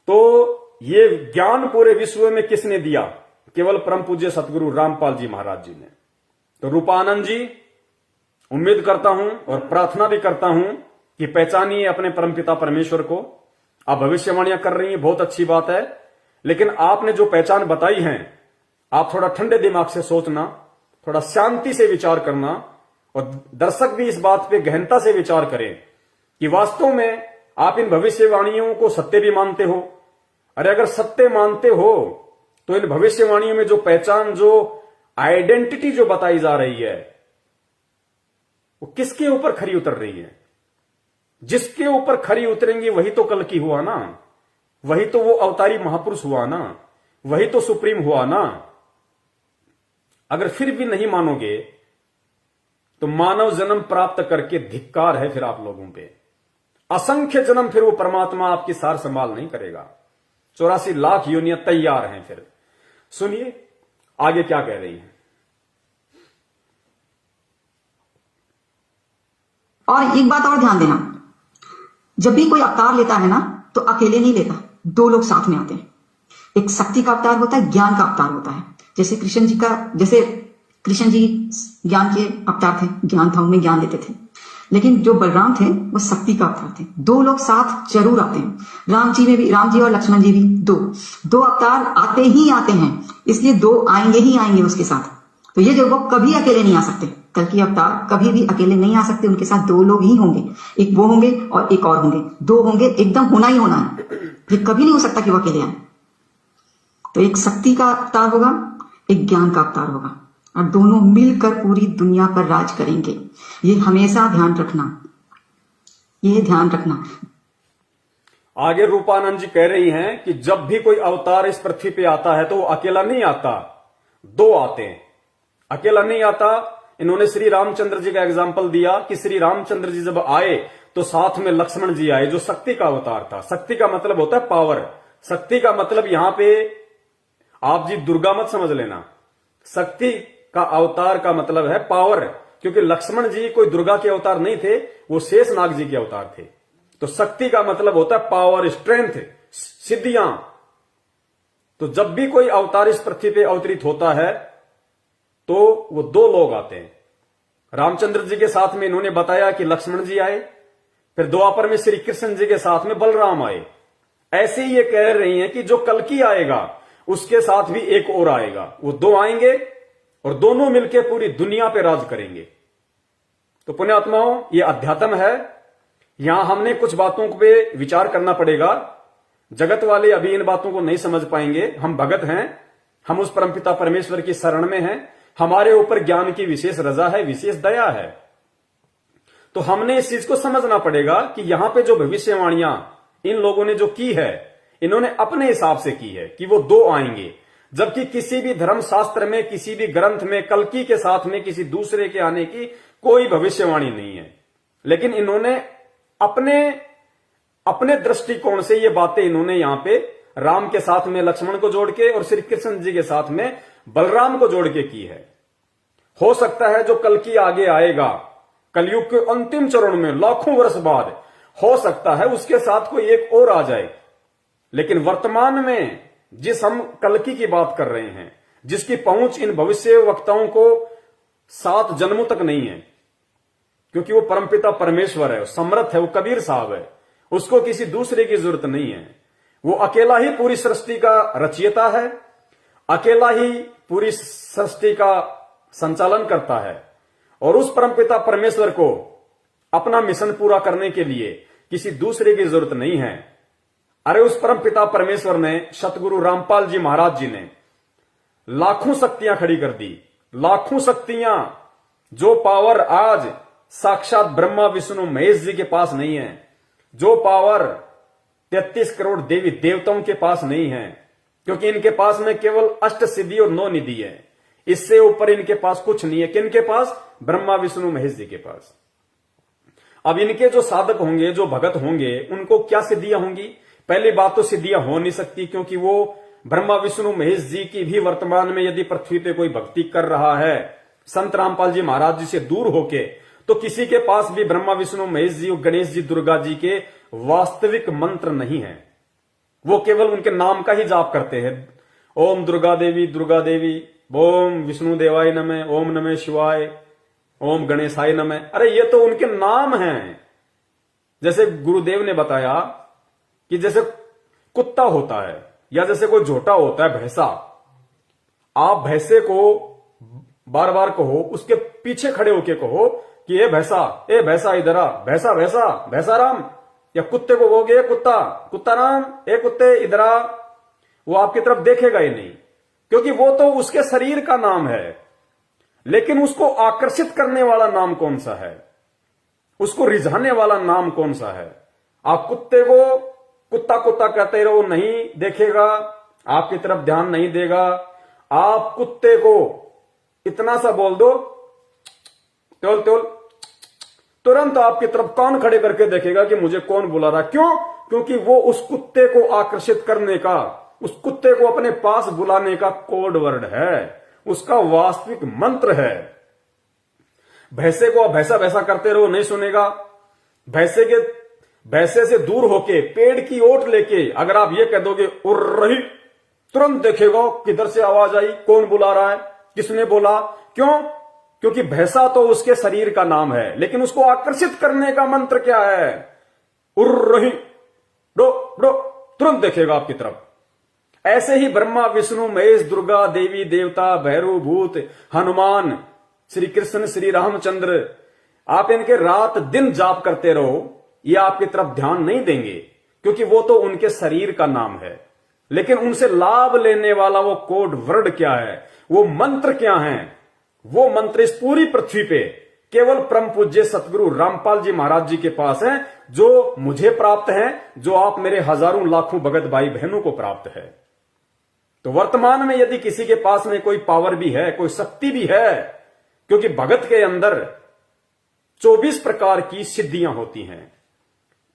तो ये ज्ञान पूरे विश्व में किसने दिया? केवल परम पूज्य सतगुरु रामपाल जी महाराज जी ने। तो रूपानंद जी, उम्मीद करता हूं और प्रार्थना भी करता हूं कि पहचानिए अपने परमपिता परमेश्वर को। आप भविष्यवाणियां कर रही हैं, बहुत अच्छी बात है, लेकिन आपने जो पहचान बताई है, आप थोड़ा ठंडे दिमाग से सोचना, थोड़ा शांति से विचार करना, और दर्शक भी इस बात पे गहनता से विचार करें कि वास्तव में आप इन भविष्यवाणियों को सत्य भी मानते हो। अरे अगर सत्य मानते हो तो इन भविष्यवाणियों में जो पहचान, जो आइडेंटिटी जो बताई जा रही है, वो किसके ऊपर खरी उतर रही है? जिसके ऊपर खरी उतरेंगी वही तो कल की हुआ ना, वही तो वो अवतारी महापुरुष हुआ ना, वही तो सुप्रीम हुआ ना। अगर फिर भी नहीं मानोगे तो मानव जन्म प्राप्त करके धिक्कार है फिर आप लोगों पे। असंख्य जन्म फिर वो परमात्मा आपकी सार संभाल नहीं करेगा। 84 लाख योनियां तैयार हैं। फिर सुनिए आगे क्या कह रही हैं। और एक बात और ध्यान देना, जब भी कोई अवतार लेता है ना तो अकेले नहीं लेता, दो लोग साथ में आते हैं। एक शक्ति का अवतार होता है, ज्ञान का अवतार होता है। जैसे कृष्ण जी ज्ञान के अवतार थे, ज्ञान था, उनमें ज्ञान देते थे। लेकिन जो बलराम थे वो शक्ति का अवतार थे। दो लोग साथ जरूर आते हैं। राम जी और लक्ष्मण जी भी दो अवतार आते ही आते हैं, इसलिए दो आएंगे ही आएंगे उसके साथ। तो ये जो वो कभी अकेले नहीं आ सकते, कल की अवतार कभी भी अकेले नहीं आ सकते, उनके साथ दो लोग ही होंगे। एक वो होंगे और एक और होंगे, दो होंगे, एकदम होना ही होना है। ये कभी नहीं हो सकता कि वो अकेले आए। तो एक शक्ति का अवतार होगा, एक ज्ञान का अवतार होगा, और दोनों मिलकर पूरी दुनिया पर राज करेंगे। ये हमेशा ध्यान रखना, ये ध्यान रखना। आगे रूपानंद जी कह रही हैं कि जब भी कोई अवतार इस पृथ्वी पे आता है तो वो अकेला नहीं आता, दो आते हैं। अकेला नहीं आता। इन्होंने श्री रामचंद्र जी का एग्जाम्पल दिया कि श्री रामचंद्र जी जब आए तो साथ में लक्ष्मण जी आए, जो शक्ति का अवतार था। शक्ति का मतलब होता है पावर। शक्ति का मतलब यहां पे आप जी दुर्गा मत समझ लेना। शक्ति का अवतार का मतलब है पावर, क्योंकि लक्ष्मण जी कोई दुर्गा के अवतार नहीं थे, वो शेषनाग जी के अवतार थे। तो शक्ति का मतलब होता है पावर, स्ट्रेंथ, सिद्धियां। तो जब भी कोई अवतार इस पृथ्वी पे अवतरित होता है तो वो दो लोग आते हैं। रामचंद्र जी के साथ में इन्होंने बताया कि लक्ष्मण जी आए, फिर द्वापर में श्री कृष्ण जी के साथ में बलराम आए। ऐसे ही ये कह रही हैं कि जो कल्कि आएगा उसके साथ भी एक और आएगा, वो दो आएंगे और दोनों मिलकर पूरी दुनिया पे राज करेंगे। तो पुण्यात्माओं, ये अध्यात्म है। यहां हमने कुछ बातों पे विचार करना पड़ेगा। जगत वाले अभी इन बातों को नहीं समझ पाएंगे। हम भगत हैं, हम उस परमपिता परमेश्वर की शरण में हैं, हमारे ऊपर ज्ञान की विशेष रजा है, विशेष दया है। तो हमने इस चीज को समझना पड़ेगा कि यहां पे जो भविष्यवाणियां इन लोगों ने जो की है, इन्होंने अपने हिसाब से की है कि वो दो आएंगे, जबकि किसी भी धर्म शास्त्र में, किसी भी ग्रंथ में कल्कि के साथ में किसी दूसरे के आने की कोई भविष्यवाणी नहीं है। लेकिन इन्होंने अपने दृष्टिकोण से ये बातें इन्होंने यहां पे राम के साथ में लक्ष्मण को जोड़ के और श्री कृष्ण जी के साथ में बलराम को जोड़ के की है। हो सकता है जो कल्कि आगे आएगा, कलयुग के अंतिम चरण में लाखों वर्ष बाद, हो सकता है उसके साथ कोई एक और आ जाए। लेकिन वर्तमान में जिस हम कल्कि की बात कर रहे हैं, जिसकी पहुंच इन भविष्य वक्ताओं को 7 जन्मों तक नहीं है, क्योंकि वो परमपिता परमेश्वर है, वो समर्थ है, वो कबीर साहब है, उसको किसी दूसरे की जरूरत नहीं है। वो अकेला ही पूरी सृष्टि का रचयिता है, अकेला ही पूरी सृष्टि का संचालन करता है। और उस परमपिता परमेश्वर को अपना मिशन पूरा करने के लिए किसी दूसरे की जरूरत नहीं है। अरे उस परमपिता परमेश्वर ने, सतगुरु रामपाल जी महाराज जी ने लाखों शक्तियां खड़ी कर दी, लाखों शक्तियां। जो पावर आज साक्षात ब्रह्मा विष्णु महेश जी के पास नहीं है, जो पावर 33 करोड़ देवी देवताओं के पास नहीं है, क्योंकि इनके पास में केवल अष्ट सिद्धि और 9 निधि है। इससे ऊपर इनके पास कुछ नहीं है। किनके पास? ब्रह्मा विष्णु महेश जी के पास। अब इनके जो साधक होंगे, जो भगत होंगे, उनको क्या सिद्धियां होंगी? पहली बात तो सिद्धियां हो नहीं सकती, क्योंकि वो ब्रह्मा विष्णु महेश जी की भी वर्तमान में यदि पृथ्वी पे कोई भक्ति कर रहा है संत रामपाल जी महाराज जी से दूर होके, तो किसी के पास भी ब्रह्मा विष्णु महेश जी, गणेश जी, दुर्गा जी के वास्तविक मंत्र नहीं है। वो केवल उनके नाम का ही जाप करते हैं। ओम दुर्गा देवी, ओम विष्णु देवाय नमः, ओम नमः शिवाय, ओम गणेशाय नमः। अरे ये तो उनके नाम हैं। जैसे गुरुदेव ने बताया कि जैसे कुत्ता होता है या जैसे कोई झोटा होता है भैंसा, आप भैंसे को बार बार कहो, उसके पीछे खड़े होके कहो कि ए भैंसा इधर आ, भैंसा राम, या कुत्ते को कहोगे कुत्ता राम, ए कुत्ते इधर आ, वो आपकी तरफ देखेगा ही नहीं, क्योंकि वो तो उसके शरीर का नाम है। लेकिन उसको आकर्षित करने वाला नाम कौन सा है, उसको रिझाने वाला नाम कौन सा है? आप कुत्ते को कुत्ता कहते रहो, नहीं देखेगा, आपकी तरफ ध्यान नहीं देगा। आप कुत्ते को इतना सा बोल दो, त्योल तुरंत आपकी तरफ कान खड़े करके देखेगा कि मुझे कौन बुला रहा। क्यों? क्योंकि वो उस कुत्ते को आकर्षित करने का, उस कुत्ते को अपने पास बुलाने का कोड वर्ड है, उसका वास्तविक मंत्र है। भैंसे को आप भैंसा करते रहो, नहीं सुनेगा। भैंसे से दूर होके पेड़ की ओट लेके अगर आप ये कह दोगे उड़ रही, तुरंत देखेगा किधर से आवाज आई, कौन बुला रहा है, किसने बोला। क्यों? क्योंकि भैंसा तो उसके शरीर का नाम है, लेकिन उसको आकर्षित करने का मंत्र क्या है? उड़ रही, डो डो, तुरंत देखेगा आपकी तरफ। ऐसे ही ब्रह्मा विष्णु महेश दुर्गा देवी देवता भैरव भूत हनुमान श्री कृष्ण श्री रामचंद्र, आप इनके रात दिन जाप करते रहो, ये आपकी तरफ ध्यान नहीं देंगे, क्योंकि वो तो उनके शरीर का नाम है। लेकिन उनसे लाभ लेने वाला वो कोड वर्ड क्या है, वो मंत्र क्या है? वो मंत्र इस पूरी पृथ्वी पे केवल परम पूज्य सतगुरु रामपाल जी महाराज जी के पास है, जो मुझे प्राप्त है, जो आप मेरे हजारों लाखों भगत भाई बहनों को प्राप्त है। तो वर्तमान में यदि किसी के पास में कोई पावर भी है, कोई शक्ति भी है, क्योंकि भगत के अंदर 24 प्रकार की सिद्धियां होती हैं।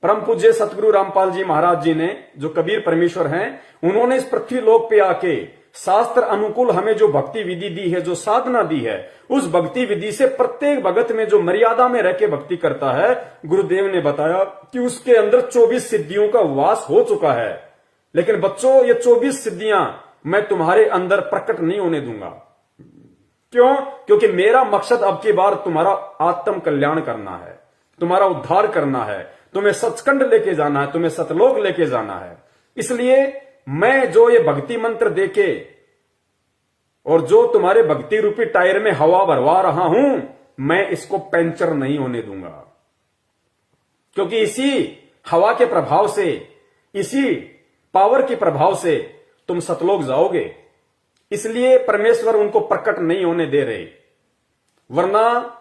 परम पूज्य सतगुरु रामपाल जी महाराज जी ने, जो कबीर परमेश्वर हैं, उन्होंने इस पृथ्वी लोक पे आके शास्त्र अनुकूल हमें जो भक्ति विधि दी है, जो साधना दी है, उस भक्ति विधि से प्रत्येक भगत में जो मर्यादा में रह के भक्ति करता है, गुरुदेव ने बताया कि उसके अंदर 24 सिद्धियों का वास हो चुका है। लेकिन बच्चों, ये 24 सिद्धियां मैं तुम्हारे अंदर प्रकट नहीं होने दूंगा। क्यों? क्योंकि मेरा मकसद अब की बार तुम्हारा आत्म कल्याण करना है, तुम्हारा उद्धार करना है, तुम्हें सचखंड लेके जाना है, तुम्हें सतलोक लेके जाना है। इसलिए मैं जो ये भक्ति मंत्र देके और जो तुम्हारे भक्ति रूपी टायर में हवा भरवा रहा हूं, मैं इसको पंचर नहीं होने दूंगा। क्योंकि इसी हवा के प्रभाव से, इसी पावर के प्रभाव से तुम सतलोक जाओगे। इसलिए परमेश्वर उनको प्रकट नहीं होने दे रहे। वरना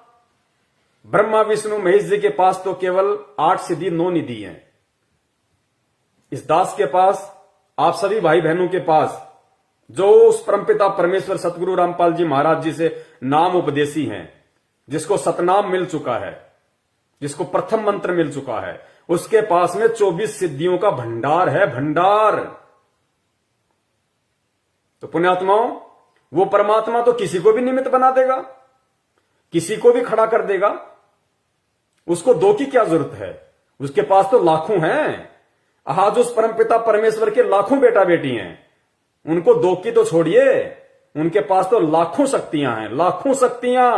ब्रह्मा विष्णु महेश जी के पास तो केवल 8 सिद्धि 9 निधि हैं। इस दास के पास, आप सभी भाई बहनों के पास, जो उस परमपिता परमेश्वर सतगुरु रामपाल जी महाराज जी से नाम उपदेशी हैं, जिसको सतनाम मिल चुका है, जिसको प्रथम मंत्र मिल चुका है, उसके पास में 24 सिद्धियों का भंडार है, भंडार। तो पुण्यात्माओं, वो परमात्मा तो किसी को भी निमित्त बना देगा, किसी को भी खड़ा कर देगा। उसको दो की क्या जरूरत है? उसके पास तो लाखों हैं। आज उस परमपिता परमेश्वर के लाखों बेटा बेटी हैं, उनको दो की तो छोड़िए, उनके पास तो लाखों शक्तियां हैं, लाखों शक्तियां।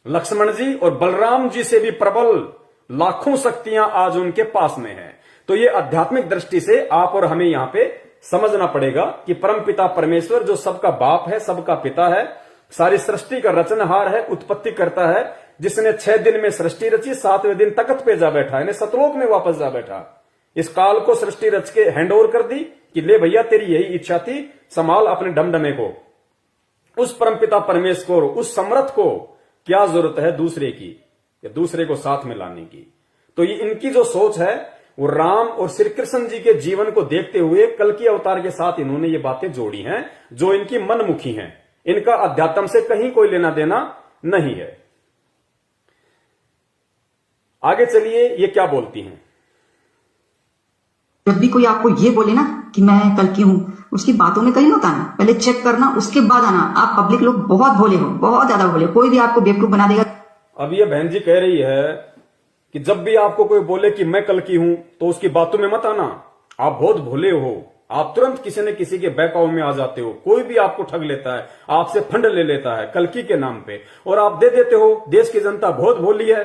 लक्ष्मण जी और बलराम जी से भी प्रबल लाखों शक्तियां आज उनके पास में हैं। तो ये आध्यात्मिक दृष्टि से आप और हमें यहां पे समझना पड़ेगा कि परमपिता परमेश्वर जो सबका बाप है, सबका पिता है, सारी सृष्टि का रचनहार है, उत्पत्ति करता है, जिसने 6 दिन में सृष्टि रची, 7वें दिन तख्त पे जा बैठा, यानी सतलोक में वापस जा बैठा। इस काल को सृष्टि रच के हैंड ओवर कर दी कि ले भैया, तेरी यही इच्छा थी, संभाल अपने डमडमे को। उस परमपिता परमेश्वर, उस समर्थ को क्या जरूरत है दूसरे की, या दूसरे को साथ में लाने की? तो ये इनकी जो सोच है, वो राम और श्री कृष्ण जी के जीवन को देखते हुए कल की अवतार के साथ इन्होंने ये बातें जोड़ी हैं, जो इनकी मनमुखी हैं। इनका अध्यात्म से कहीं कोई लेना देना नहीं है। आगे चलिए, ये क्या बोलती हैं। जब भी कोई आपको ये बोले ना कि मैं कल की हूं, उसकी बातों में कहीं मत आना, पहले चेक करना, उसके बाद आना। आप पब्लिक लोग बहुत भोले हो, बहुत ज्यादा भोले, कोई भी आपको बेवकूफ बना देगा। अब ये बहन जी कह रही है कि जब भी आपको कोई बोले कि मैं कल की हूं, तो उसकी बातों में मत आना, आप बहुत भोले हो, आप तुरंत किसी न किसी के बहकाव में आ जाते हो। कोई भी आपको ठग लेता है, आपसे फंड ले लेता है कल्कि के नाम पे, और आप दे देते हो। देश की जनता बहुत भोली है।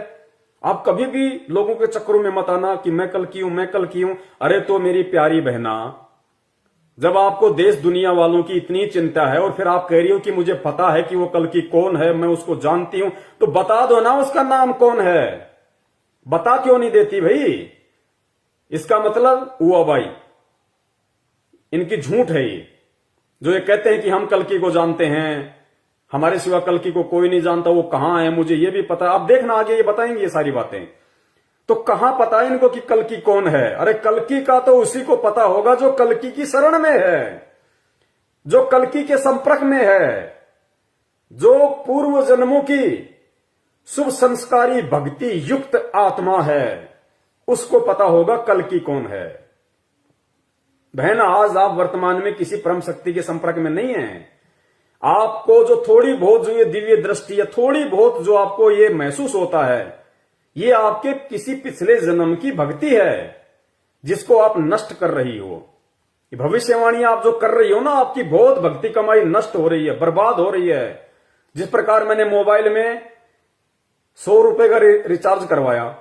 आप कभी भी लोगों के चक्करों में मत आना कि मैं कल्कि हूं, मैं कल्कि हूं। अरे तो मेरी प्यारी बहना, जब आपको देश दुनिया वालों की इतनी चिंता है और फिर आप कह रही हो कि मुझे पता है कि वो कल्कि कौन है, मैं उसको जानती हूं, तो बता दो ना उसका नाम कौन है। बता क्यों नहीं देती भाई? इसका मतलब हुआ भाई, इनकी झूठ है ये, जो ये कहते हैं कि हम कल्कि को जानते हैं, हमारे सिवा कल्कि को कोई नहीं जानता, वो कहां है मुझे ये भी पता है। आप देखना आगे ये बताएंगे ये सारी बातें। तो कहां पता है इनको कि कल्कि कौन है? अरे कल्कि का तो उसी को पता होगा जो कल्कि की शरण में है, जो कल्कि के संपर्क में है, जो पूर्व जन्मों की शुभ संस्कारी भक्ति युक्त आत्मा है, उसको पता होगा कल्कि कौन है। बहन, आज आप वर्तमान में किसी परम शक्ति के संपर्क में नहीं है। आपको जो थोड़ी बहुत जो ये दिव्य दृष्टि है, थोड़ी बहुत जो आपको ये महसूस होता है, ये आपके किसी पिछले जन्म की भक्ति है जिसको आप नष्ट कर रही हो। ये भविष्यवाणी आप जो कर रही हो ना, आपकी बहुत भक्ति कमाई नष्ट हो रही है, बर्बाद हो रही है। जिस प्रकार मैंने मोबाइल में 100 रुपए का रिचार्ज करवाया,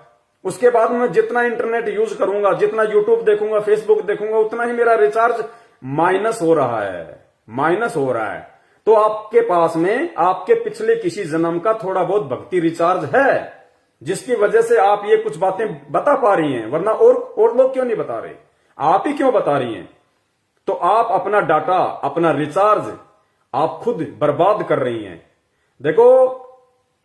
उसके बाद मैं जितना इंटरनेट यूज करूंगा, जितना यूट्यूब देखूंगा, फेसबुक देखूंगा, उतना ही मेरा रिचार्ज माइनस हो रहा है, माइनस हो रहा है। तो आपके पास में आपके पिछले किसी जन्म का थोड़ा बहुत भक्ति रिचार्ज है, जिसकी वजह से आप ये कुछ बातें बता पा रही हैं, वरना और लोग क्यों नहीं बता रहे? आप ही क्यों बता रही हैं? तो आप अपना डाटा, अपना रिचार्ज आप खुद बर्बाद कर रही हैं। देखो,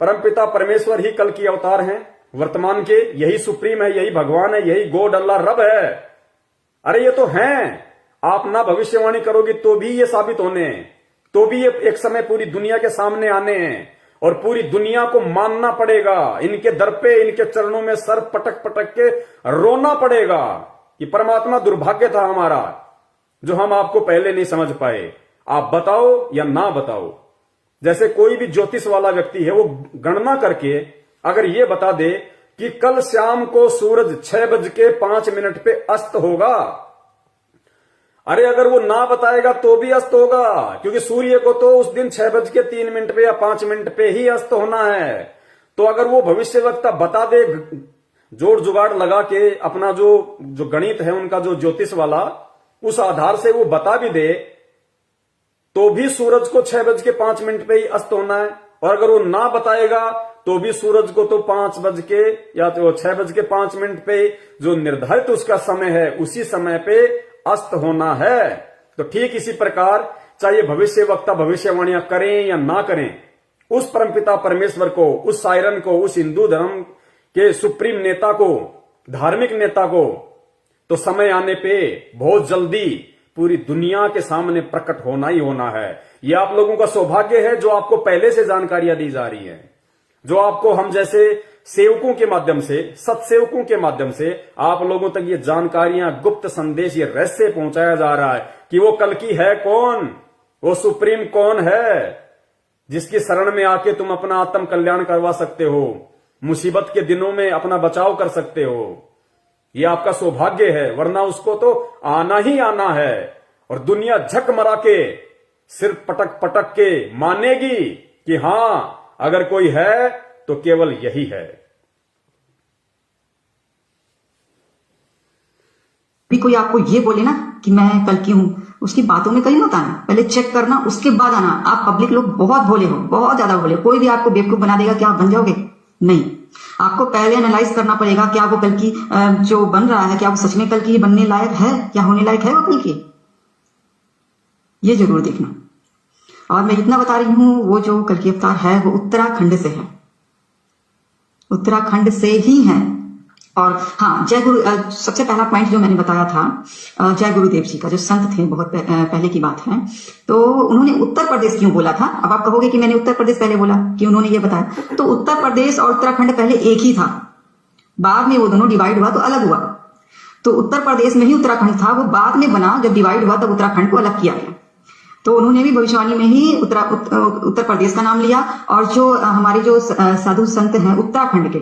परमपिता परमेश्वर ही कल की अवतार हैं वर्तमान के, यही सुप्रीम है, यही भगवान है, यही गॉड अल्लाह रब है। अरे ये तो हैं। आप ना भविष्यवाणी करोगी तो भी ये साबित होने हैं, तो भी ये एक समय पूरी दुनिया के सामने आने हैं, और पूरी दुनिया को मानना पड़ेगा। इनके दर पे, इनके चरणों में सर पटक पटक के रोना पड़ेगा कि परमात्मा दुर्भाग्य था हमारा जो हम आपको पहले नहीं समझ पाए। आप बताओ या ना बताओ। जैसे कोई भी ज्योतिष वाला व्यक्ति है, वो गणना करके अगर ये बता दे कि कल शाम को सूरज 6:05 पे अस्त होगा, अरे अगर वो ना बताएगा तो भी अस्त होगा, क्योंकि सूर्य को तो उस दिन 6:03 पे या 5 पे ही अस्त होना है। तो अगर वो भविष्यवक्ता बता दे, जोड़ जुगाड़ लगा के अपना जो गणित है उनका, जो ज्योतिष वाला, उस आधार से वो बता भी दे, तो भी सूरज को 6:05 पे ही अस्त होना है। और अगर वो ना बताएगा तो भी सूरज को तो 5 या तो 6:05 पे जो निर्धारित उसका समय है, उसी समय पे अस्त होना है। तो ठीक इसी प्रकार, चाहे भविष्य वक्ता भविष्यवाणियां करें या ना करें, उस परमपिता परमेश्वर को, उस सायरन को, उस हिंदू धर्म के सुप्रीम नेता को, धार्मिक नेता को, तो समय आने पे बहुत जल्दी पूरी दुनिया के सामने प्रकट होना ही होना है। यह आप लोगों का सौभाग्य है जो आपको पहले से जानकारियां दी जा रही है, जो आपको हम जैसे सेवकों के माध्यम से, सत्सेवकों के माध्यम से आप लोगों तक ये जानकारियां, गुप्त संदेश, ये रहस्य पहुंचाया जा रहा है कि वो कल्कि है कौन, वो सुप्रीम कौन है, जिसकी शरण में आके तुम अपना आत्म कल्याण करवा सकते हो, मुसीबत के दिनों में अपना बचाव कर सकते हो। ये आपका सौभाग्य है, वरना उसको तो आना ही आना है। और दुनिया झक मरा के, सिर पटक पटक के मानेगी कि हां, अगर कोई है तो केवल यही है। भी कोई आपको ये बोले ना कि मैं कल्कि हूं, उसकी बातों में कहीं मत आना, पहले चेक करना, उसके बाद आना। आप पब्लिक लोग बहुत भोले हो, बहुत ज्यादा भोले। कोई भी आपको बेवकूफ बना देगा कि आप बन जाओगे, नहीं। आपको पहले एनालाइज करना पड़ेगा, क्या वो कल्कि जो बन रहा है, क्या वो सच में कल्कि बनने लायक है, क्या होने लायक है वो कल्कि, ये जरूर देखना। और मैं इतना बता रही हूं, वो जो कल्कि अवतार है वो उत्तराखंड से है, उत्तराखंड से ही है। और हाँ, जय गुरु, सबसे पहला पॉइंट जो मैंने बताया था जय गुरुदेव जी का, जो संत थे, बहुत पहले की बात है। तो उन्होंने उत्तर प्रदेश क्यों बोला था? अब आप कहोगे कि मैंने उत्तर प्रदेश पहले बोला, कि उन्होंने ये बताया। तो उत्तर प्रदेश और उत्तराखंड पहले एक ही था, बाद में वो दोनों डिवाइड हुआ तो अलग हुआ। तो उत्तर प्रदेश में ही उत्तराखंड था, वो बाद में बना, जब डिवाइड हुआ तब उत्तराखंड को अलग किया गया। तो उन्होंने भी भविष्यवाणी में ही उत्तर प्रदेश का नाम लिया। और जो हमारे जो साधु संत हैं उत्तराखंड के,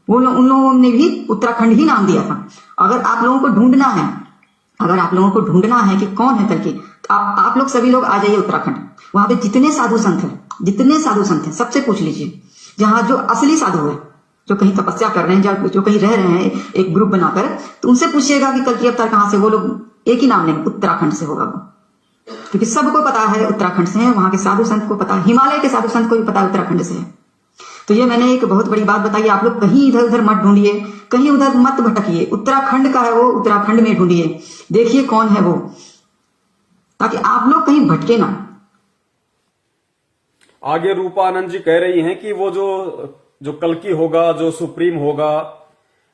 उन लोगों ने भी उत्तराखंड ही नाम दिया था। अगर आप लोगों को ढूंढना है अगर आप लोगों को ढूंढना है कि कौन है कल्कि, तो आप लोग सभी लोग आ जाइए उत्तराखंड। वहां पे जितने साधु संत हैं सबसे पूछ लीजिए, जहां जो असली साधु है, जो कहीं तपस्या कर रहे हैं, जो कहीं रह रहे हैं एक ग्रुप बनाकर, तो उनसे पूछिएगा कि कल्कि अवतार कहां से। वो लोग एक ही नाम लेंगे, उत्तराखंड से होगा वो, क्योंकि सबको पता है उत्तराखंड से है। वहां के साधु संत को पता है, हिमालय के साधु संत को भी पता है उत्तराखंड से है। तो ये मैंने एक बहुत बड़ी बात बताई। आप लोग कहीं इधर उधर मत ढूंढिए, कहीं उधर मत भटकिए, उत्तराखंड का है वो, उत्तराखंड में ढूंढिए, देखिए कौन है वो, ताकि आप लोग कहीं भटके ना। आगे रूपानंद जी कह रही हैं कि वो जो कल्कि होगा, जो सुप्रीम होगा,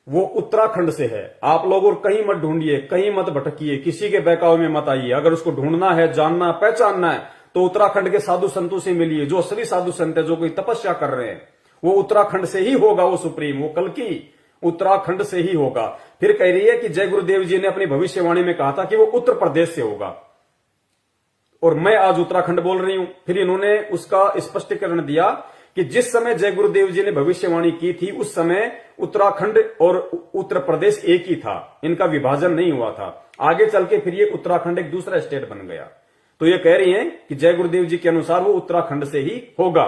वो उत्तराखंड से है। आप लोग और कहीं मत ढूंढिए, कहीं मत भटकिए, किसी के बहकावे में मत आइए। अगर उसको ढूंढना है, जानना, पहचानना है, तो उत्तराखंड के साधु संतों से मिलिए। जो असली साधु संत है, जो कोई तपस्या कर रहे हैं, वो उत्तराखंड से ही होगा। वो सुप्रीम, वो कल्कि उत्तराखंड से ही होगा। फिर कह रही है कि जय गुरुदेव जी ने अपनी भविष्यवाणी में कहा था कि वो उत्तर प्रदेश से होगा, और मैं आज उत्तराखंड बोल रही हूं। फिर इन्होंने उसका स्पष्टीकरण दिया कि जिस समय जय गुरुदेव जी ने भविष्यवाणी की थी, उस समय उत्तराखंड और उत्तर प्रदेश एक ही था, इनका विभाजन नहीं हुआ था। आगे चल के फिर ये उत्तराखंड एक दूसरा स्टेट बन गया। तो ये कह रही हैं कि जय गुरुदेव जी के अनुसार वो उत्तराखंड से ही होगा।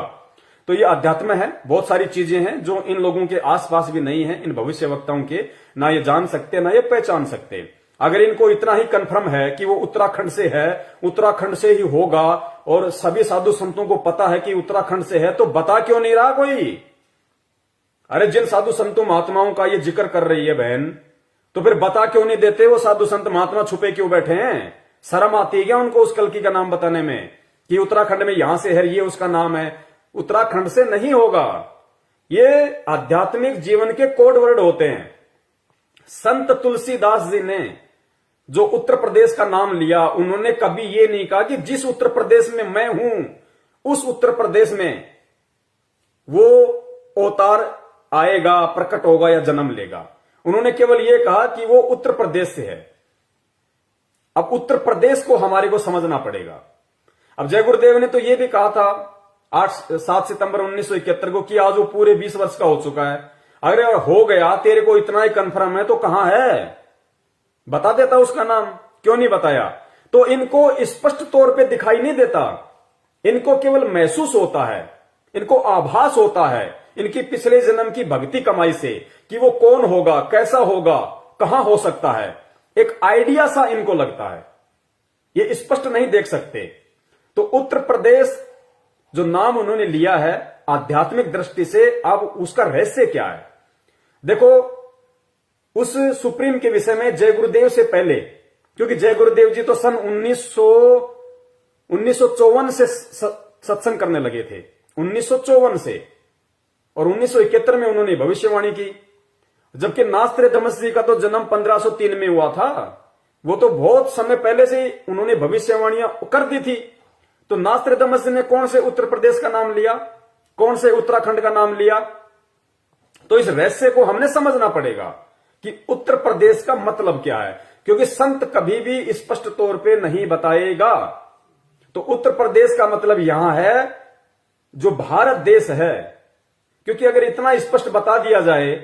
तो ये अध्यात्म है, बहुत सारी चीजें हैं जो इन लोगों के आसपास भी नहीं है, इन भविष्य वक्ताओं के, ना ये जान सकते ना ये पहचान सकते। अगर इनको इतना ही कंफर्म है कि वो उत्तराखंड से है, उत्तराखंड से ही होगा, और सभी साधु संतों को पता है कि उत्तराखंड से है, तो बता क्यों नहीं रहा कोई? अरे जिन साधु संतों महात्माओं का ये जिक्र कर रही है बहन, तो फिर बता क्यों नहीं देते? वो साधु संत महात्मा छुपे क्यों बैठे हैं? शर्म आती है क्या उनको उस कल्कि का नाम बताने में कि उत्तराखंड में यहां से है, ये उसका नाम है? उत्तराखंड से नहीं होगा। ये आध्यात्मिक जीवन के कोड वर्ड होते हैं। संत तुलसीदास जी ने जो उत्तर प्रदेश का नाम लिया, उन्होंने कभी ये नहीं कहा कि जिस उत्तर प्रदेश में मैं हूं, उस उत्तर प्रदेश में वो अवतार आएगा, प्रकट होगा या जन्म लेगा। उन्होंने केवल यह कहा कि वो उत्तर प्रदेश से है। अब उत्तर प्रदेश को हमारे को समझना पड़ेगा। अब जय गुरुदेव ने तो यह भी कहा था 7 सितंबर 1971 को कि आज वो पूरे 20 वर्ष का हो चुका है। अगर हो गया, तेरे को इतना ही कंफर्म है, तो कहां है? बता देता उसका नाम, क्यों नहीं बताया? तो इनको स्पष्ट तौर पे दिखाई नहीं देता, इनको केवल महसूस होता है, इनको आभास होता है इनकी पिछले जन्म की भक्ति कमाई से कि वो कौन होगा, कैसा होगा, कहां हो सकता है। एक आइडिया सा इनको लगता है, ये स्पष्ट नहीं देख सकते। तो उत्तर प्रदेश जो नाम उन्होंने लिया है आध्यात्मिक दृष्टि से, अब उसका रहस्य क्या है? देखो, उस सुप्रीम के विषय में जय गुरुदेव से पहले, क्योंकि जय गुरुदेव जी तो सन 1954 से सत्संग करने लगे थे, 1954 से, और 1971 में उन्होंने भविष्यवाणी की। जबकि नास्त्र धमस जी का तो जन्म 1503 में हुआ था, वो तो बहुत समय पहले से उन्होंने भविष्यवाणियां कर दी थी। तो नास्त्र धमस जी ने कौन से उत्तर प्रदेश का नाम लिया, कौन से उत्तराखंड का नाम लिया? तो इस रहस्य को हमने समझना पड़ेगा कि उत्तर प्रदेश का मतलब क्या है, क्योंकि संत कभी भी स्पष्ट तौर पे नहीं बताएगा। तो उत्तर प्रदेश का मतलब यहां है जो भारत देश है, क्योंकि अगर इतना स्पष्ट बता दिया जाए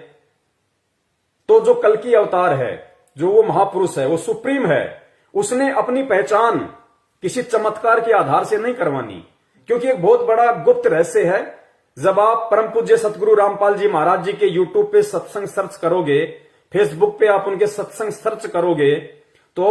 तो जो कल्कि अवतार है, जो वो महापुरुष है, वो सुप्रीम है, उसने अपनी पहचान किसी चमत्कार के आधार से नहीं करवानी, क्योंकि एक बहुत बड़ा गुप्त रहस्य है। जब आप परम पूज्य सतगुरु रामपाल जी महाराज जी के यूट्यूब पे सत्संग सर्च करोगे, फेसबुक पे आप उनके सत्संग सर्च करोगे, तो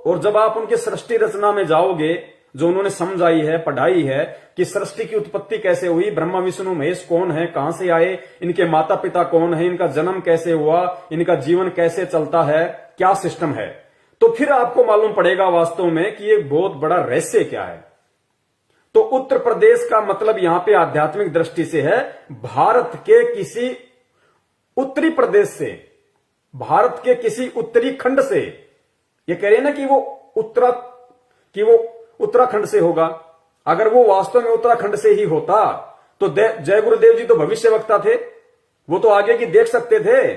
और जब आप उनके सृष्टि रचना में जाओगे, जो उन्होंने समझाई है, पढ़ाई है कि सृष्टि की उत्पत्ति कैसे हुई, ब्रह्मा विष्णु महेश कौन है, कहां से आए, इनके माता पिता कौन है, इनका जन्म कैसे हुआ, इनका जीवन कैसे चलता है, क्या सिस्टम है, तो फिर आपको मालूम पड़ेगा वास्तव में कि ये बहुत बड़ा रहस्य क्या है। तो उत्तर प्रदेश का मतलब यहां पे आध्यात्मिक दृष्टि से है भारत के किसी उत्तरी प्रदेश से, भारत के किसी उत्तरी खंड से। ये कह रहे हैं ना कि वो उत्तराखंड से होगा। अगर वो वास्तव में उत्तराखंड से ही होता तो जय गुरुदेव जी तो भविष्यवक्ता थे, वो तो आगे की देख सकते थे।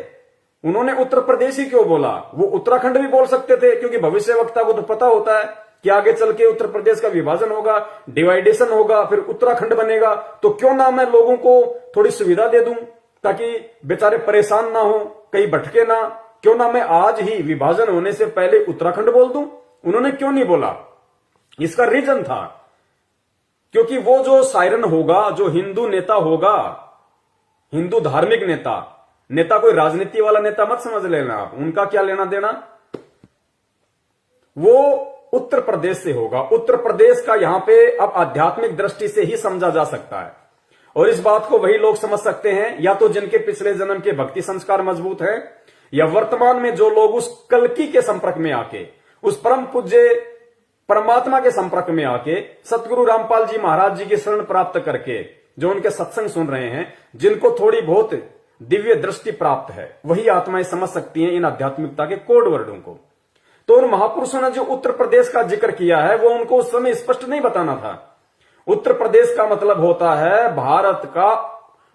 उन्होंने उत्तर प्रदेश ही क्यों बोला? वो उत्तराखंड भी बोल सकते थे, क्योंकि भविष्यवक्ता को तो पता होता है कि आगे चल के उत्तर प्रदेश का विभाजन होगा, डिवाइडेशन होगा, फिर उत्तराखंड बनेगा। तो क्यों ना मैं लोगों को थोड़ी सुविधा दे दूं ताकि बेचारे परेशान ना हो, कहीं भटके ना, क्यों ना मैं आज ही विभाजन होने से पहले उत्तराखंड बोल दूं? उन्होंने क्यों नहीं बोला? इसका रीजन था क्योंकि वो जो सायरन होगा, जो हिंदू नेता होगा, हिंदू धार्मिक नेता कोई राजनीति वाला नेता मत समझ लेना आप, उनका क्या लेना देना, वो उत्तर प्रदेश से होगा। उत्तर प्रदेश का यहां पे अब आध्यात्मिक दृष्टि से ही समझा जा सकता है, और इस बात को वही लोग समझ सकते हैं या तो जिनके पिछले जन्म के भक्ति संस्कार मजबूत है, या वर्तमान में जो लोग उस कल्कि के संपर्क में आके, उस परम पूज्य परमात्मा के संपर्क में आके, सतगुरु रामपाल जी महाराज जी की शरण प्राप्त करके जो उनके सत्संग सुन रहे हैं, जिनको थोड़ी बहुत दिव्य दृष्टि प्राप्त है, वही आत्माएं समझ सकती हैं इन आध्यात्मिकता के कोड वर्डों को। तो उन महापुरुषों ने जो उत्तर प्रदेश का जिक्र किया है वो उनको उस समय स्पष्ट नहीं बताना था। उत्तर प्रदेश का मतलब होता है भारत का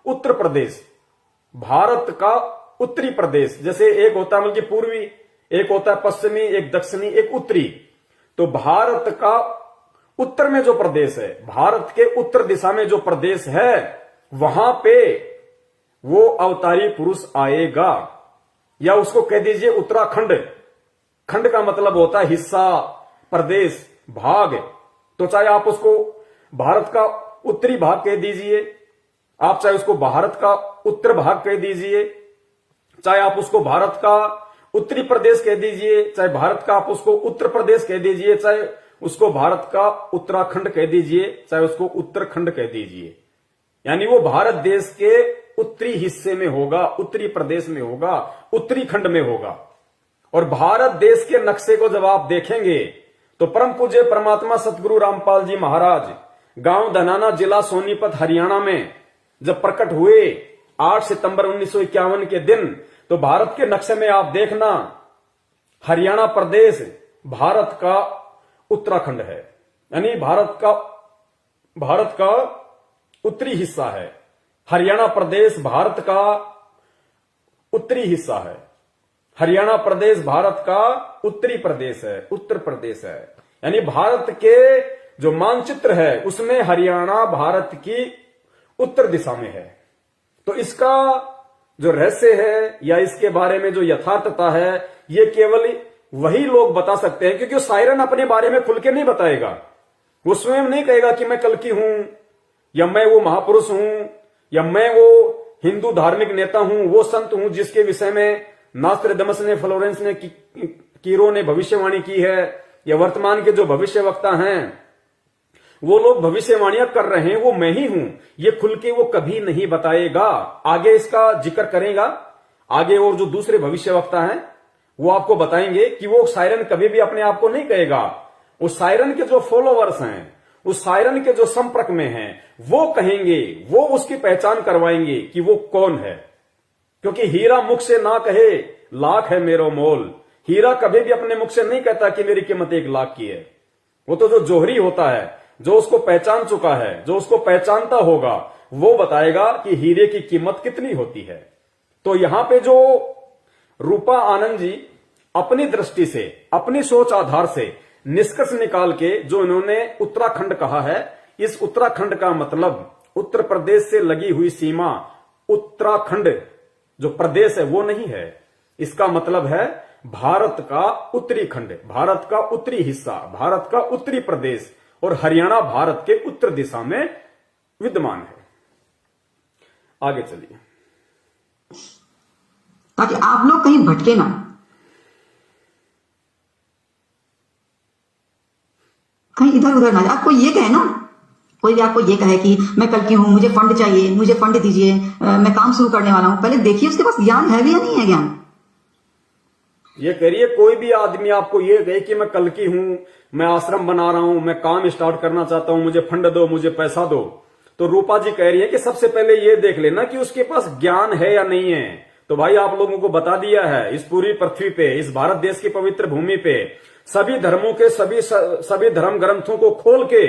उत्तर प्रदेश, भारत का उत्तरी प्रदेश। जैसे एक होता है बल्कि पूर्वी, एक होता है पश्चिमी, एक दक्षिणी, एक उत्तरी। तो भारत का उत्तर में जो प्रदेश है, भारत के उत्तर दिशा में जो प्रदेश है, वहां पे वो अवतारी पुरुष आएगा, या उसको कह दीजिए उत्तराखंड। खंड का मतलब होता है हिस्सा, प्रदेश, भाग। तो चाहे आप उसको भारत का उत्तरी भाग कह दीजिए, आप चाहे उसको भारत का उत्तर भाग कह दीजिए, चाहे आप उसको भारत का उत्तरी प्रदेश कह दीजिए, चाहे भारत का आप उसको उत्तर प्रदेश कह दीजिए, चाहे उसको भारत का उत्तराखंड कह दीजिए, चाहे उसको उत्तरखंड कह दीजिए। यानी वो भारत देश के उत्तरी हिस्से में होगा, उत्तरी प्रदेश में होगा, उत्तरी खंड में होगा। और भारत देश के नक्शे को जब आप देखेंगे तो परम पूज्य परमात्मा सतगुरु रामपाल जी महाराज गांव धनाना, जिला सोनीपत, हरियाणा में जब प्रकट हुए 8 सितंबर 1951 के दिन, तो भारत के नक्शे में आप देखना हरियाणा प्रदेश भारत का उत्तराखंड है, यानी भारत का उत्तरी हिस्सा है। हरियाणा प्रदेश भारत का उत्तरी हिस्सा है। हरियाणा प्रदेश भारत का उत्तरी प्रदेश है, उत्तर प्रदेश है। यानी भारत के जो मानचित्र है उसमें हरियाणा भारत की उत्तर दिशा में है। तो इसका जो रहस्य है या इसके बारे में जो यथार्थता है, ये केवल वही लोग बता सकते हैं, क्योंकि सायरन अपने बारे में खुल के नहीं बताएगा। वो स्वयं नहीं कहेगा कि मैं कल्कि हूं, या मैं वो महापुरुष हूं, या मैं वो हिंदू धार्मिक नेता हूं, वो संत हूं जिसके विषय में नास्ट्रेडमस ने, फ्लोरेंस ने, कीरो ने भविष्यवाणी की है, या वर्तमान के जो भविष्य वक्ता हैं वो लोग भविष्यवाणियां कर रहे हैं, वो मैं ही हूं, ये खुल के वो कभी नहीं बताएगा। आगे इसका जिक्र करेगा, आगे और जो दूसरे भविष्य वक्ता हैं वो आपको बताएंगे कि वो सायरन कभी भी अपने आप को नहीं कहेगा। उस सायरन के जो फॉलोवर्स हैं, उस सायरन के जो संपर्क में हैं, वो कहेंगे, वो उसकी पहचान करवाएंगे कि वो कौन है। क्योंकि हीरा मुख से ना कहे लाख है मेरो मोल, हीरा कभी भी अपने मुख से नहीं कहता कि मेरी कीमत 1 लाख की है। वो तो जो जोहरी होता है, जो उसको पहचान चुका है, जो उसको पहचानता होगा, वो बताएगा कि हीरे की कीमत कितनी होती है। तो यहां पे जो रूपा आनंद जी अपनी दृष्टि से, अपनी सोच आधार से निष्कर्ष निकाल के जो इन्होंने उत्तराखंड कहा है, इस उत्तराखंड का मतलब उत्तर प्रदेश से लगी हुई सीमा, उत्तराखंड जो प्रदेश है वो नहीं है। इसका मतलब है भारत का उत्तरी खंड, भारत का उत्तरी हिस्सा, भारत का उत्तरी प्रदेश, और हरियाणा भारत के उत्तर दिशा में विद्यमान है। आगे चलिए, ताकि आप लोग कहीं भटके ना। कहीं इधर उधर ना जाए। कोई ये कहे ना, कोई भी आपको ये कहे कि मैं कल की हूं, मुझे फंड चाहिए, मुझे फंड दीजिए, मैं काम शुरू करने वाला हूं, पहले देखिए उसके पास ज्ञान है भी या नहीं है ज्ञान। ये करिए, कोई भी आदमी आपको ये कहे कि मैं कल की हूं, मैं आश्रम बना रहा हूं, मैं काम स्टार्ट करना चाहता हूं, मुझे फंड दो, मुझे पैसा दो, तो रूपा जी कह रही है कि सबसे पहले ये देख लेना कि उसके पास ज्ञान है या नहीं है। तो भाई आप लोगों को बता दिया है, इस पूरी पृथ्वी पे, इस भारत देश की पवित्र भूमि पे सभी धर्मों के सभी धर्म ग्रंथों को खोल के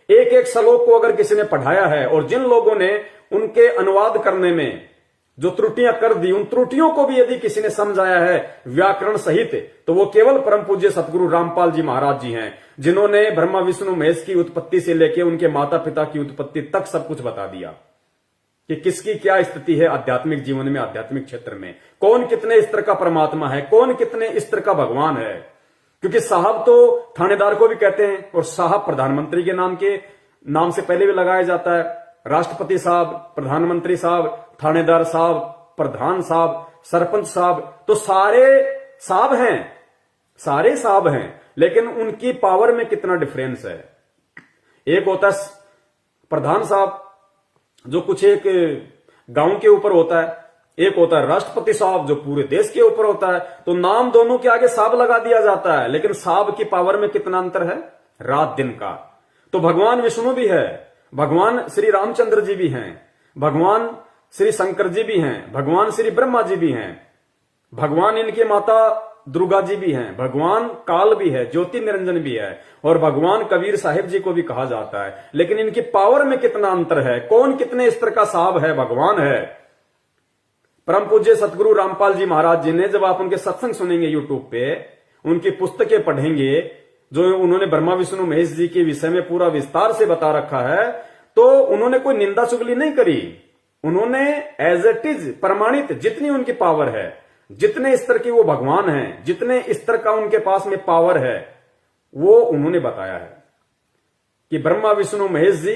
एक एक श्लोक को अगर किसी ने पढ़ाया है, और जिन लोगों ने उनके अनुवाद करने में जो त्रुटियां कर दी, उन त्रुटियों को भी यदि किसी ने समझाया है व्याकरण सहित, तो वो केवल परम पूज्य सतगुरु रामपाल जी महाराज जी हैं, जिन्होंने ब्रह्मा विष्णु महेश की उत्पत्ति से लेकर उनके माता पिता की उत्पत्ति तक सब कुछ बता दिया। कि किसकी क्या स्थिति है आध्यात्मिक जीवन में, आध्यात्मिक क्षेत्र में, कौन कितने स्तर का परमात्मा है, कौन कितने स्तर का भगवान है। क्योंकि साहब तो थानेदार को भी कहते हैं, और साहब प्रधानमंत्री के नाम से पहले भी लगाया जाता है। राष्ट्रपति साहब, प्रधानमंत्री साहब, थानेदार साहब, प्रधान साहब, सरपंच साहब, तो सारे साहब हैं, सारे साहब हैं, लेकिन उनकी पावर में कितना डिफरेंस है। एक होता है प्रधान साहब जो कुछ एक गांव के ऊपर होता है, एक होता है राष्ट्रपति साहब जो पूरे देश के ऊपर होता है। तो नाम दोनों के आगे साहब लगा दिया जाता है, लेकिन साहब की पावर में कितना अंतर है, रात दिन का। तो भगवान विष्णु भी है, भगवान श्री रामचंद्र जी भी हैं, भगवान श्री शंकर जी भी हैं, भगवान श्री ब्रह्मा जी भी हैं, भगवान इनके माता दुर्गा जी भी हैं, भगवान काल भी है, ज्योति निरंजन भी है, और भगवान कबीर साहिब जी को भी कहा जाता है। लेकिन इनकी पावर में कितना अंतर है, कौन कितने स्तर का साहब है, भगवान है। परम पूज्य सतगुरु रामपाल जी महाराज जी ने, जब आप उनके सत्संग सुनेंगे यूट्यूब पे, उनकी पुस्तकें पढ़ेंगे, जो उन्होंने ब्रह्मा विष्णु महेश जी के विषय में पूरा विस्तार से बता रखा है, तो उन्होंने कोई निंदा चुगली नहीं करी। उन्होंने एज इट इज प्रमाणित जितनी उनकी पावर है, जितने स्तर के वो भगवान हैं, जितने स्तर का उनके पास में पावर है, वो उन्होंने बताया है कि ब्रह्मा विष्णु महेश जी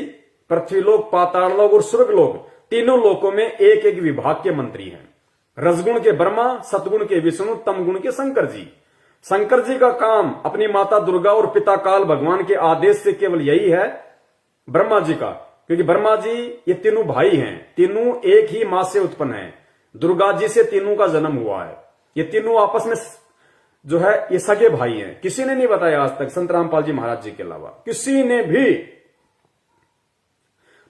पृथ्वीलोक, पाताललोक और स्वर्गलोक, तीनों लोकों में एक एक विभाग के मंत्री हैं। रजगुण के ब्रह्मा, सतगुण के विष्णु, तमगुण के शंकर जी। शंकर जी का काम अपनी माता दुर्गा और पिता काल भगवान के आदेश से केवल यही है, ब्रह्मा जी का, क्योंकि ब्रह्मा जी ये तीनों भाई हैं, तीनों एक ही मां से उत्पन्न हैं, दुर्गा जी से तीनों का जन्म हुआ है। ये तीनों आपस में जो है ये सगे भाई हैं। किसी ने नहीं बताया आज तक, संत रामपाल जी महाराज जी के अलावा किसी ने भी।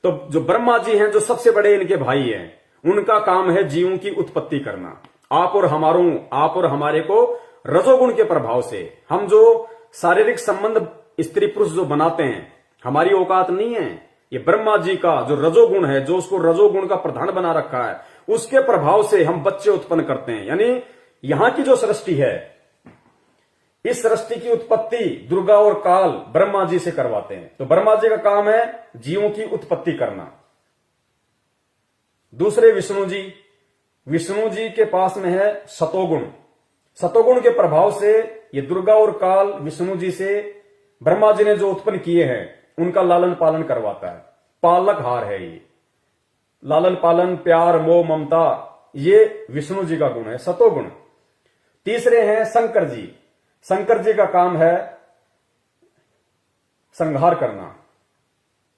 तो जो ब्रह्मा जी हैं, जो सबसे बड़े इनके भाई हैं, उनका काम है जीवों की उत्पत्ति करना। आप और हमारे को रजोगुण के प्रभाव से हम जो शारीरिक संबंध स्त्री पुरुष जो बनाते हैं, हमारी औकात नहीं है। ये ब्रह्मा जी का जो रजोगुण है, जो उसको रजोगुण का प्रधान बना रखा है, उसके प्रभाव से हम बच्चे उत्पन्न करते हैं। यानी यहां की जो सृष्टि है, इस सृष्टि की उत्पत्ति दुर्गा और काल ब्रह्मा जी से करवाते हैं। तो ब्रह्मा जी का काम है जीवों की उत्पत्ति करना। दूसरे विष्णु जी के पास में है सतोगुण। सतोगुण के प्रभाव से ये दुर्गा और काल विष्णु जी से ब्रह्मा जी ने जो उत्पन्न किए हैं, उनका लालन पालन करवाता है। पालकहार है ये, लालन पालन, प्यार, मोह, ममता, ये विष्णु जी का गुण है, सतोगुण। तीसरे हैं शंकर जी। शंकर जी का काम है संहार करना।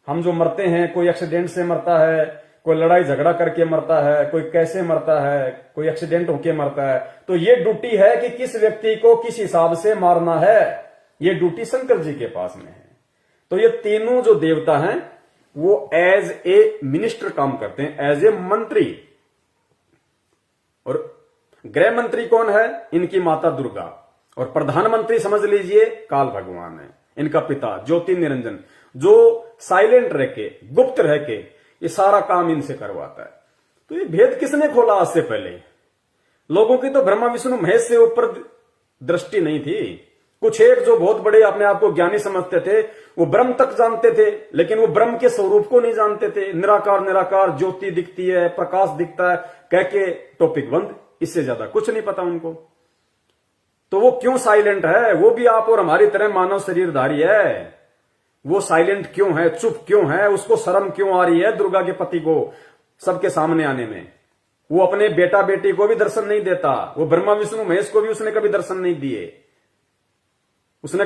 हम जो मरते हैं, कोई एक्सीडेंट से मरता है, कोई लड़ाई झगड़ा करके मरता है, कोई कैसे मरता है, कोई एक्सीडेंट होके मरता है, तो ये ड्यूटी है कि किस व्यक्ति को किस हिसाब से मारना है, ये ड्यूटी शंकर जी के पास में है। तो ये तीनों जो देवता हैं, वो एज ए मिनिस्टर काम करते हैं, एज ए मंत्री। और गृह मंत्री कौन है? इनकी माता दुर्गा। और प्रधानमंत्री समझ लीजिए काल भगवान है, इनका पिता ज्योति निरंजन, जो साइलेंट रह के, गुप्त रह के ये सारा काम इनसे करवाता है। तो ये भेद किसने खोला आज से पहले? लोगों की तो ब्रह्मा विष्णु महेश से ऊपर दृष्टि नहीं थी। कुछ एक जो बहुत बड़े अपने आप को ज्ञानी समझते थे, वो ब्रह्म तक जानते थे, लेकिन वो ब्रह्म के स्वरूप को नहीं जानते थे। निराकार निराकार, ज्योति दिखती है, प्रकाश दिखता है, कह के टॉपिक बंद। इससे ज्यादा कुछ नहीं पता उनको। तो वो क्यों साइलेंट है? वो भी आप और हमारी तरह मानव शरीरधारी है। वो साइलेंट क्यों है, चुप क्यों है? उसको शर्म क्यों आ रही है दुर्गा के पति को सबके सामने आने में? वो अपने बेटा बेटी को भी दर्शन नहीं देता। वो ब्रह्मा विष्णु महेश को भी उसने कभी दर्शन नहीं दिए। उसने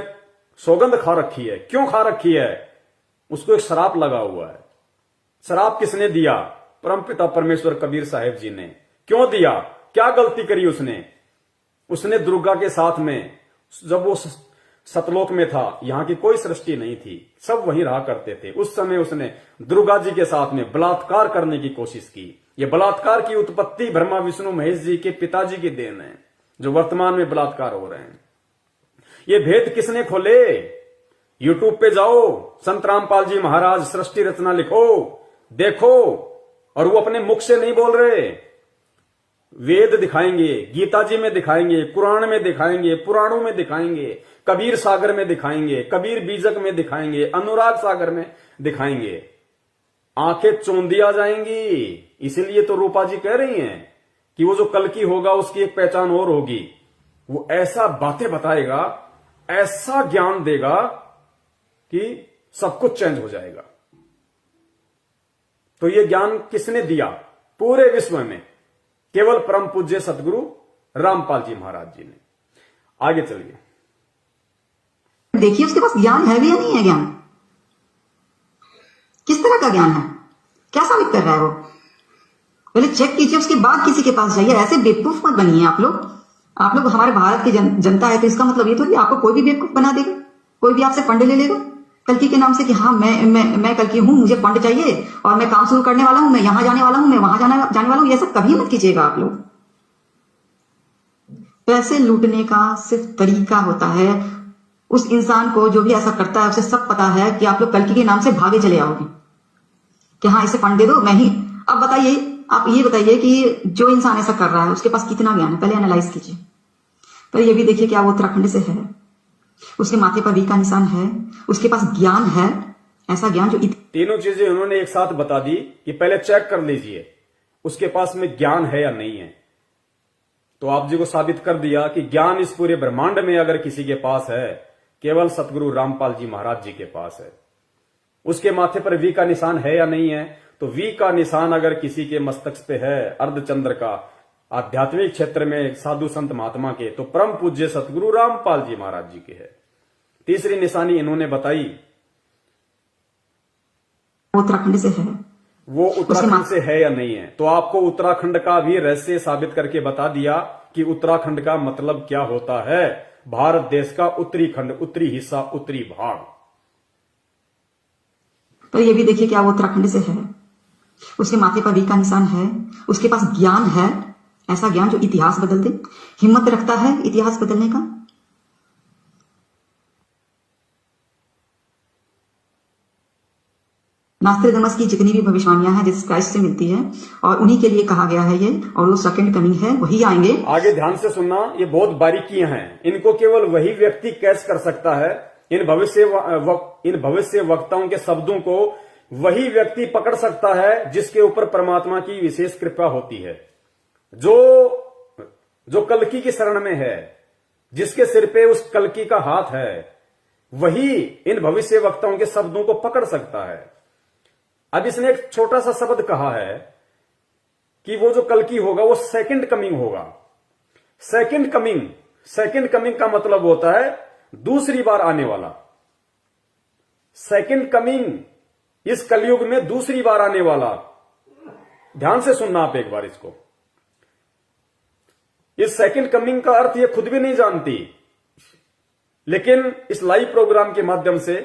सौगंध खा रखी है। क्यों खा रखी है? उसको एक श्राप लगा हुआ है। श्राप किसने दिया? परमपिता परमेश्वर कबीर साहिब जी ने। क्यों दिया? क्या गलती करी उसने? उसने दुर्गा के साथ में, जब वो सतलोक में था, यहां की कोई सृष्टि नहीं थी, सब वहीं रहा करते थे, उस समय उसने दुर्गा जी के साथ में बलात्कार करने की कोशिश की। ये बलात्कार की उत्पत्ति ब्रह्मा विष्णु महेश जी के पिताजी की देन है, जो वर्तमान में बलात्कार हो रहे हैं। ये भेद किसने खोले? यूट्यूब पे जाओ, संत रामपाल जी महाराज सृष्टि रचना लिखो, देखो। और वो अपने मुख से नहीं बोल रहे, वेद दिखाएंगे, गीता जी में दिखाएंगे, कुरान में दिखाएंगे, पुराणों में दिखाएंगे, कबीर सागर में दिखाएंगे, कबीर बीजक में दिखाएंगे, अनुराग सागर में दिखाएंगे। आंखें चौंधिया जाएंगी। इसीलिए तो रूपा जी कह रही हैं कि वो जो कल की होगा उसकी एक पहचान और होगी। वो ऐसा बातें बताएगा, ऐसा ज्ञान देगा कि सब कुछ चेंज हो जाएगा। तो ये ज्ञान किसने दिया पूरे विश्व में? केवल परम पूज्य सतगुरु रामपाल जी महाराज जी ने। आगे चलिए, देखिए उसके पास ज्ञान है भी या नहीं है। ज्ञान किस तरह का ज्ञान है, क्या साबित कर रहा है वो, पहले चेक कीजिए, उसके बाद किसी के पास जाइए। ऐसे बेवकूफ मत बनिए आप लोग। आप लोग हमारे भारत की जनता है, तो इसका मतलब ये थोड़ी आपको कोई भी बेवकूफ बना देगा, कोई भी आपसे फंड ले लेगा कल्कि के नाम से कि हाँ मैं कल्कि हूं, मुझे फंड चाहिए और मैं काम शुरू करने वाला हूं, मैं यहां जाने वाला हूं, मैं वहां जाने वाला हूं। ये सब कभी मत कीजिएगा आप लोग। पैसे लूटने का सिर्फ तरीका होता है, उस इंसान को जो भी ऐसा करता है उसे सब पता है कि आप लोग कल्कि के नाम से भागे चले आओगे कि हाँ इसे फंड दे दो, मैं ही। अब बताइए, आप ये बताइए कि जो इंसान ऐसा कर रहा है उसके पास कितना ज्ञान है, पहले एनालाइज कीजिए। पहले ये भी देखिए क्या वो उत्तराखंड से है, उसके माथे पर वी का निशान है, उसके पास ज्ञान है, ऐसा ज्ञान जो तीनों चीजें उन्होंने एक साथ बता दी कि पहले चेक कर लीजिए उसके पास में ज्ञान है या नहीं है। तो आप जी को साबित कर दिया कि ज्ञान इस पूरे ब्रह्मांड में अगर किसी के पास है, केवल सतगुरु रामपाल जी महाराज जी के पास है। उसके माथे पर वी का निशान है या नहीं है? तो वी का निशान अगर किसी के मस्तक पे है, अर्धचंद्र का, आध्यात्मिक क्षेत्र में साधु संत महात्मा के, तो परम पूज्य सतगुरु रामपाल जी महाराज जी के है। तीसरी निशानी इन्होंने बताई, उत्तराखंड से है, वो उत्तराखंड से है या नहीं है। तो आपको उत्तराखंड का भी रहस्य साबित करके बता दिया कि उत्तराखंड का मतलब क्या होता है। भारत देश का उत्तरी खंड, उत्तरी हिस्सा, उत्तरी भाग। तो ये भी देखिए क्या वो उत्तराखंड से है, उसके माथे पर वी का निशान है, उसके पास ज्ञान है, ऐसा ज्ञान जो इतिहास बदल दे, हिम्मत रखता है इतिहास बदलने का। नास्ट्रेडमस की जितनी भी भविष्यवाणियां हैं जीसस क्राइस्ट से मिलती है और उन्हीं के लिए कहा गया है ये, और वो सेकंड कमिंग है, वही आएंगे। आगे ध्यान से सुनना, ये बहुत बारीकियां हैं, इनको केवल वही व्यक्ति कैच कर सकता है। इन भविष्य वक्ताओं के शब्दों को वही व्यक्ति पकड़ सकता है जिसके ऊपर परमात्मा की विशेष कृपा होती है, जो कल्कि की शरण में है, जिसके सिर पे उस कल्कि का हाथ है, वही इन भविष्य वक्ताओं के शब्दों को पकड़ सकता है। अब इसने एक छोटा सा शब्द कहा है कि वो जो कल्कि होगा वो सेकंड कमिंग होगा। सेकंड कमिंग का मतलब होता है दूसरी बार आने वाला। सेकंड कमिंग इस कलयुग में दूसरी बार आने वाला। ध्यान से सुनना आप एक बार इसको। इस सेकंड कमिंग का अर्थ ये खुद भी नहीं जानती, लेकिन इस लाइव प्रोग्राम के माध्यम से